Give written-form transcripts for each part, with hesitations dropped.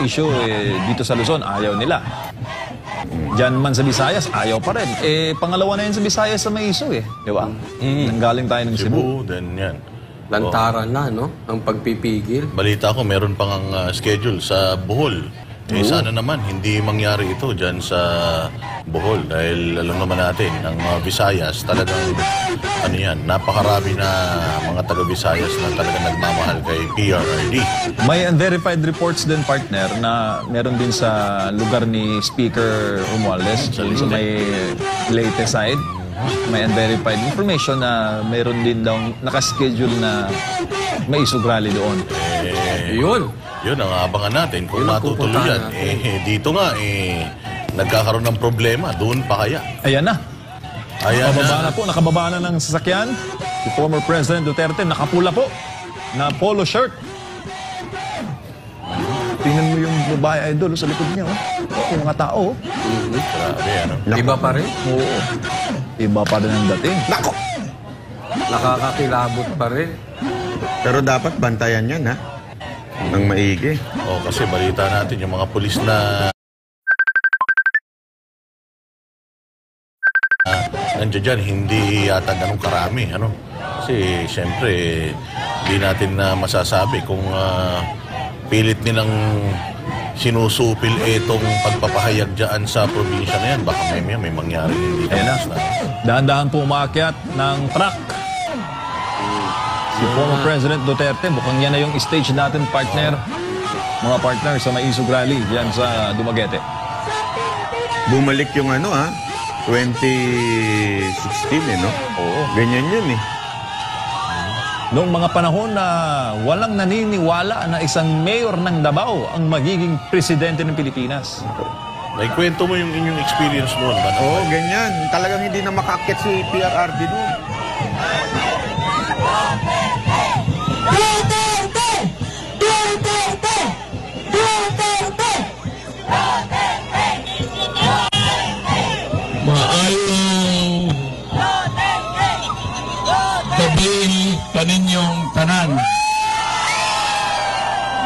issue dito sa Luzon, ayaw nila. Diyan man sa Visayas, ayaw pa rin. Pangalawa na yan sa Visayas sa may issue di ba? Nanggaling tayo ng Cebu. Then yan. Lantaran na, no? Ang pagpipigil. Balita ko, meron pang schedule sa Bohol. Sana naman, hindi mangyari ito dyan sa Bohol. Dahil alam naman natin, ang Visayas, talagang, napakarami na mga taga-Visayas na talagang nagmamahal kay PRRD. May unverified reports din, partner, na meron din sa lugar ni Speaker Romualdez, sa may Leyte side. May unverified information na meron din daw nakaschedule na may isug rally doon. Yun ang abangan natin kung matutuloy yan. Dito nga, nagkakaroon ng problema. Doon pa kaya? Ayan na. Nakababa na ng sasakyan. Si former President Duterte, nakapula po na polo shirt. Tingnan mo yung babae idol sa likod niya. Yung mga tao. Grabe, Iba pa rin? Oo. Iba pa rin ang dating. Nako! Nakakakilabot pa rin. Pero dapat bantayan yan, ng maigi. Kasi balita natin yung mga pulis na nandiyan dyan, hindi yata ganun karami. Kasi siyempre, hindi natin masasabi kung pilit nilang sinusupil itong pagpapahayag dyan sa probinsya na yan. Baka may mangyari hindi. Dahan-dahan po umaakyat ng truck. Si former President Duterte, mukhang yan na yung stage natin, partner. Mga partner sa may isug rally dyan sa Dumaguete. Bumalik yung 2016 no? Oo. Ganyan yun Noong mga panahon na walang naniniwala na isang mayor ng Davao ang magiging presidente ng Pilipinas. Naikwento mo yung inyong experience noon ba? Ganyan. Talagang hindi na makakit si PRRD noon. Duterte! Duterte! Duterte! Maayong gabi kaninyong tanan,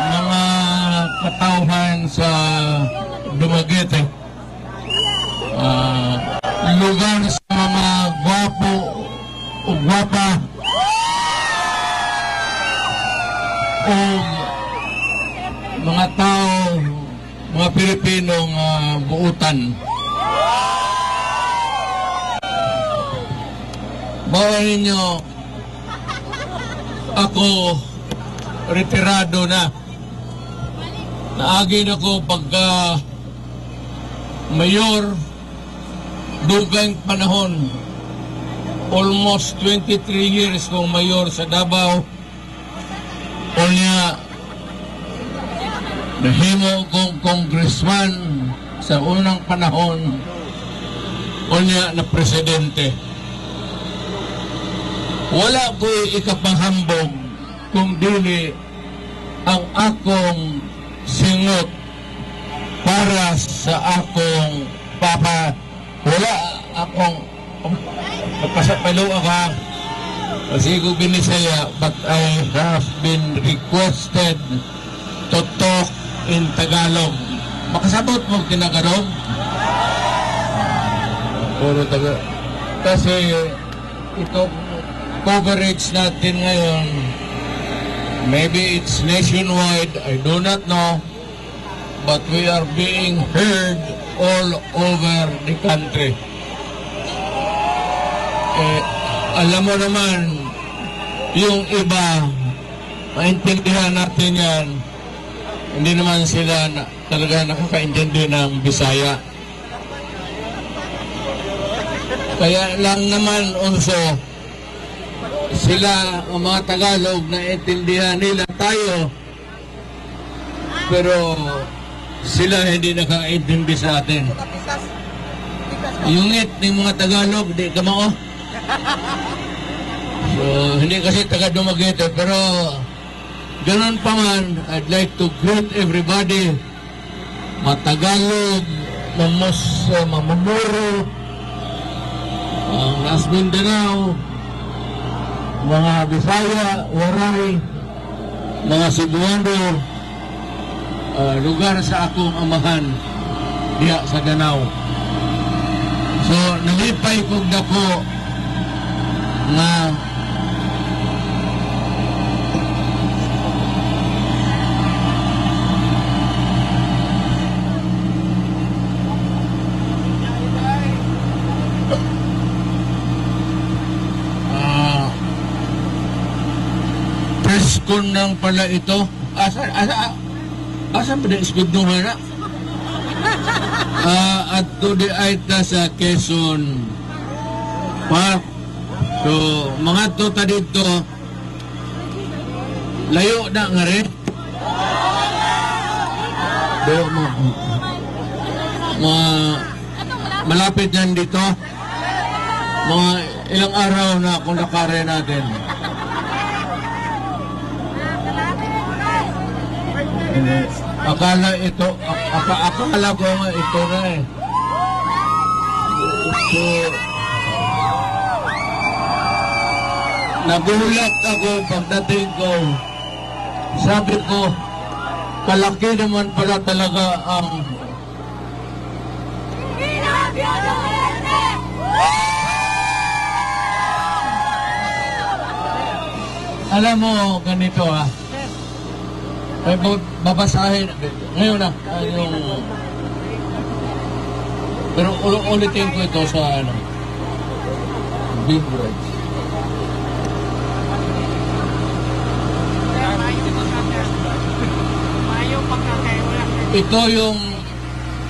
mga katauhan sa Dumaguete, lugar sa mga gwapo o gwapa o mga tao, mga Pilipinong buutan. Bawa ninyo, ako retirado na. Naagin ako pagka mayor, dugang panahon. Almost 23 years kong mayor sa Davao. Unya, nahimo kong congressman sa unang panahon. Unya na presidente. Wala ko'y ikapanghambog kung dili ang akong singot para sa akong papa. Wala akong nagpasapalo ako kasi ko binisaya, but I have been requested to talk in Tagalog. Makasabot mo Tinagalog? Puro Tagalog. Kasi ito coverage natin ngayon, maybe it's nationwide, I do not know, but we are being heard all over the country. Alam mo naman, yung iba, maintindihan natin yan, hindi naman sila talaga nakakaintindi ng Bisaya. Kaya lang naman also, sila, ang mga Tagalog, naintindihan nila tayo, pero sila hindi nakakaintindi sa atin. Yung ng mga Tagalog, di ka mao. So, hindi kasi taga Dumaguete, pero ganun pa man, I'd like to greet everybody, mga Tagalog, Mamamuro, Las Mindanao, mga Bisaya, Waray, mga Cebuano, lugar sa akong amahan diya sa Danao. So, nalipay kog dako nga preskon lang pala ito. Asa ba na ispignuhan na? At to the aita sa Quezon Park. So, mga tuta dito, layo na nga rin. Malapit yan dito. Mga ilang araw na kung nakare natin. Akala ito, akala ko nga ito na eh. So, nagulat ako pagdating ko. Sabi ko, kalaki naman pala talaga ang alam mo, ganito ah. Ay, babasahin. Ngayon na. Pero ulitin ko ito sa billboards. Ito yung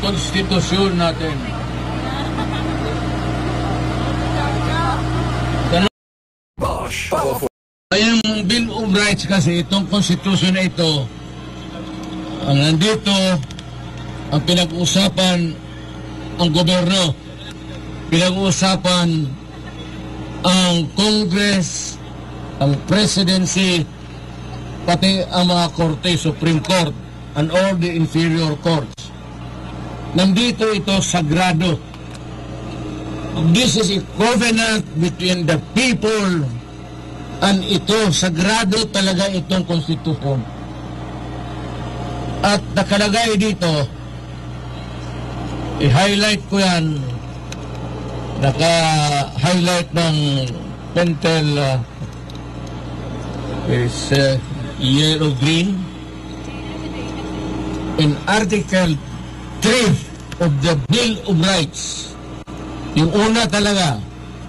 konstitusyon natin. Yung Bill of Rights kasi, itong konstitusyon na ito, ang nandito, ang pinag-uusapan ang gobyerno, pinag-uusapan ang Congress, ang Presidency, pati ang mga korte, Supreme Court, and all the inferior courts. Nandito ito sagrado. This is a covenant between the people, and ito, sagrado talaga itong konstitusyon. At nakalagay dito, i-highlight ko yan, naka-highlight ng pentel is yellow-green. In Article 3 of the Bill of Rights, yung una talaga,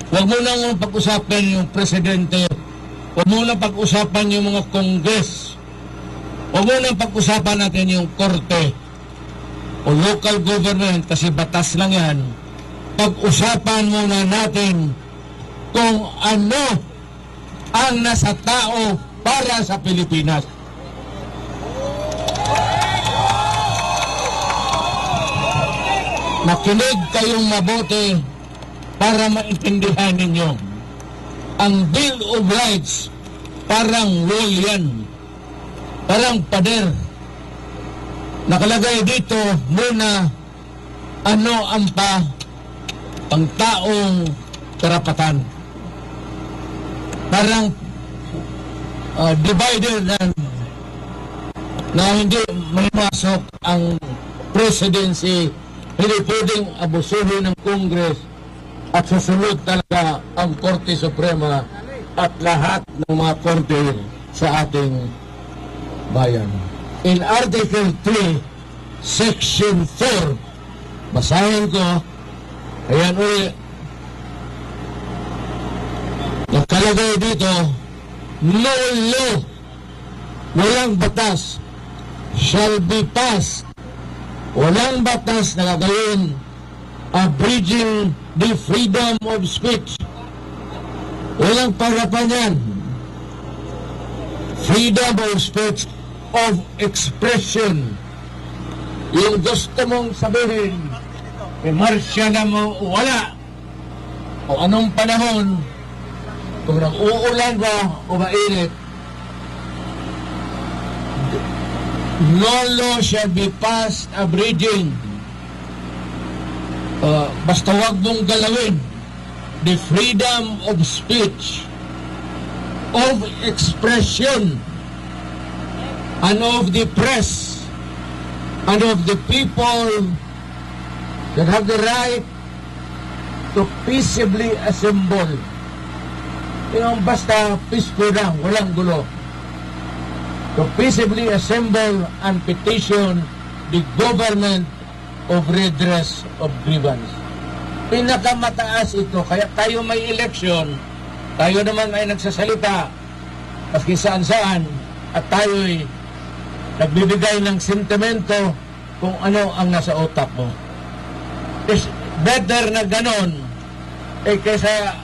huwag mo nang pag-usapan yung presidente, huwag mo nang pag-usapan yung mga Congress, huwag mo nang pag-usapan natin yung korte o local government kasi batas lang yan. Pag-usapan muna natin kung ano ang nasa tao para sa Pilipinas. Makinig kayong mabuti para maintindihan ninyo. Ang Bill of Rights parang wall yan. Parang pader. Nakalagay dito muna ano ang pangtaong karapatan. Parang divider na hindi may masok ang presidency, hindi pwedeng abusuhin ng Congress at susunod talaga ang Korte Suprema at lahat ng mga korte sa ating bayan. In Article 3, Section 4, basahin ko, ayan ulit, nakalagay dito, no law, walang batas, shall be passed, walang batas na gagawin abridging the freedom of speech. Walang parapan yan. Freedom of speech, of expression. Yung gusto mong sabihin, marsya na mo, wala. O anong panahon, kung nag-uulan ba o mainit, no law shall be passed abridging. Basta wag mong galawin the freedom of speech, of expression, and of the press, and of the people that have the right to peaceably assemble. Yung basta peaceful lang, walang gulo. To peaceably assemble and petition the government of redress of grievance. Pinakamataas ito, kaya tayo may eleksyon, tayo naman ay nagsasalita maski saan-saan, at tayo'y nagbibigay ng sentimento kung ano ang nasa utak mo. It's better na ganon, kaysa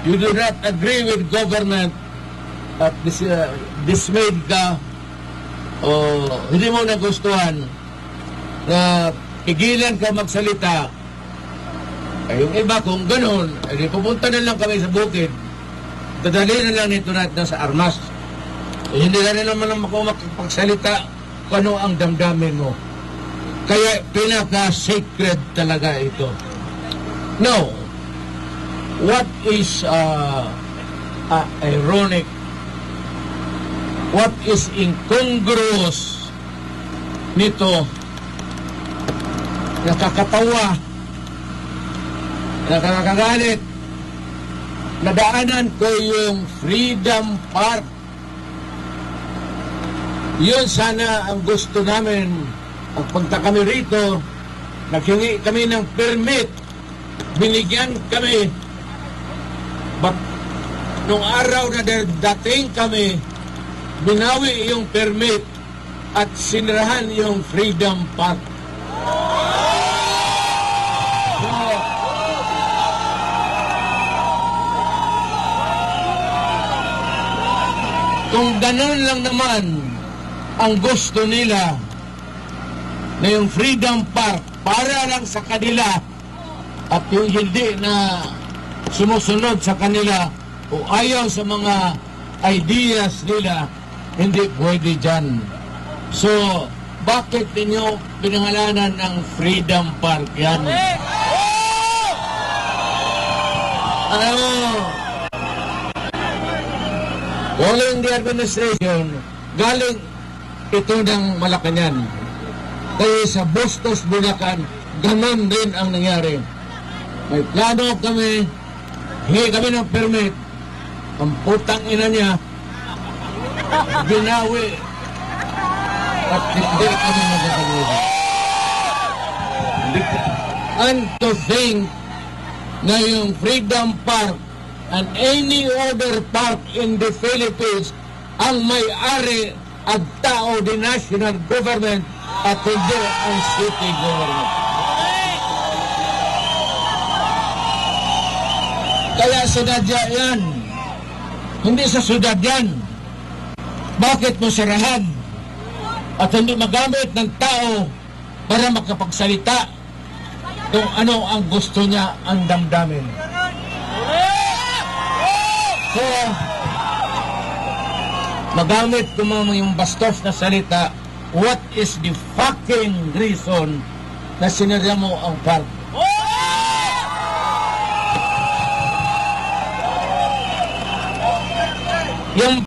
you do not agree with government at dismayed ka o hindi mo nagustuhan na pigilan ka magsalita. Yung iba kung ganon, pupunta na lang kami sa bukid, dadali na lang nito natin sa armas. Hindi na naman ako makapagsalita kung ano ang damdamin mo. Kaya pinaka-sacred talaga ito. Now, what is ironic, what is incongruous nito, nakakatawa, nakakagalit, nadaanan ko yung Freedom Park. Yun sana ang gusto namin. Ang punta kami rito, naghingi kami ng permit, binigyan kami. But nung araw na dating kami, binawi yung permit at sinirahan yung Freedom Park. Kung ganun lang naman ang gusto nila na yung Freedom Park para lang sa kanila at yung hindi na sumusunod sa kanila o ayaw sa mga ideas nila, hindi pwede dyan. So, bakit ninyo pinangalanan ng Freedom Park yan? Alam mo, following the administration, galing ito ng Malacanang. Kaya sa Bustos, Bulacan, ganun din ang nangyari. May plano kami, hingi kami ng permit, ang putang ina niya, binawi, at hindi kami magkakaluha. And to think na yung Freedom Park and any other park in the Philippines ang may-ari at tao di national government at hindi ang city government. Kaya sinadya yan. Hindi sa syudad yan. Bakit mo sirahan at hindi magamit ng tao para makapagsalita kung ano ang gusto niya ang damdamin? So, magamit ko yung bastos na salita, what is the fucking reason na sinirya mo ang park? Yung